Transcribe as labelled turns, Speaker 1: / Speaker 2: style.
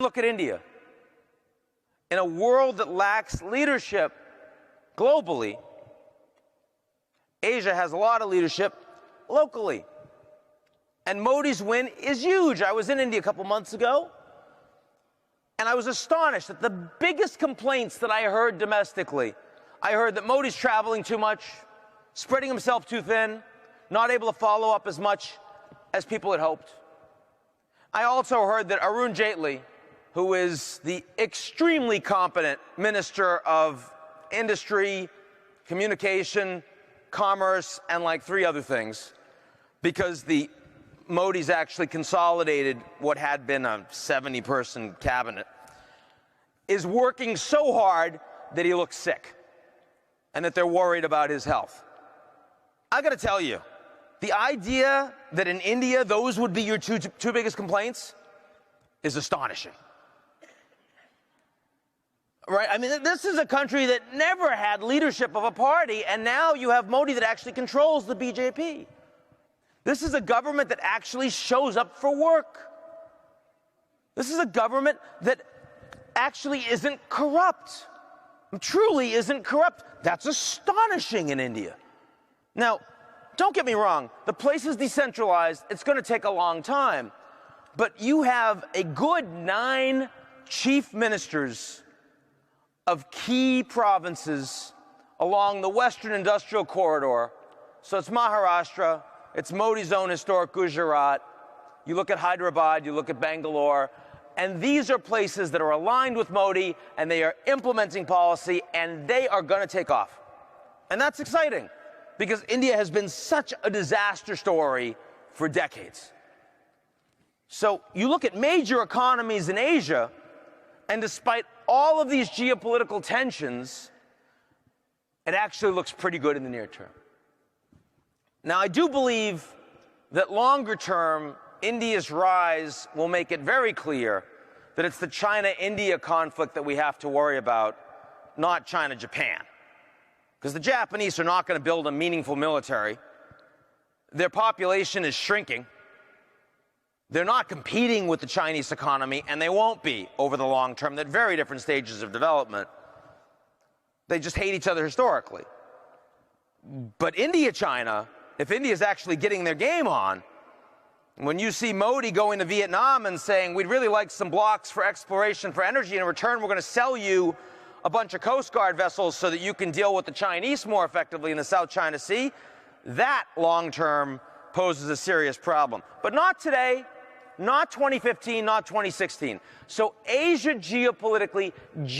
Speaker 1: Look at India. In a world that lacks leadership globally, Asia has a lot of leadership locally. And Modi's win is huge. I was in India a couple months ago, and I was astonished at the biggest complaints that I heard domestically. I heard that Modi's traveling too much, spreading himself too thin, not able to follow up as much as people had hoped. I also heard that Arun Jaitley, who is the extremely competent Minister of Industry, Communication, Commerce, and like 3 other things, because the Modi's actually consolidated what had been a 70-person cabinet, is working so hard that he looks sick and that they're worried about his health. I got to tell you, the idea that in India those would be your two biggest complaints is astonishing. Right? I mean, this is a country that never had leadership of a party, and now you have Modi that actually controls the BJP. This is a government that actually shows up for work. This is a government that actually isn't corrupt. Truly isn't corrupt. That's astonishing in India. Now, don't get me wrong, the place is decentralized. It's going to take a long time. But you have a good 9 chief ministers of key provinces along the Western Industrial Corridor. So it's Maharashtra, it's Modi's own historic Gujarat. You look at Hyderabad, you look at Bangalore, and these are places that are aligned with Modi, and they are implementing policy, and they are going to take off. And that's exciting, because India has been such a disaster story for decades. So you look at major economies in Asia, and despite all of these geopolitical tensions, it actually looks pretty good in the near term. Now, I do believe that longer term, India's rise will make it very clear that it's the China-India conflict that we have to worry about, not China-Japan. Because the Japanese are not going to build a meaningful military. Their population is shrinking. They're not competing with the Chinese economy, and they won't be over the long term. They're at very different stages of development. They just hate each other historically. But India-China, if India is actually getting their game on, when you see Modi going to Vietnam and saying, we'd really like some blocks for exploration for energy, and in return we're going to sell you a bunch of Coast Guard vessels so that you can deal with the Chinese more effectively in the South China Sea, that long-term poses a serious problem. But not today, not 2015, not 2016. So Asia geopolitically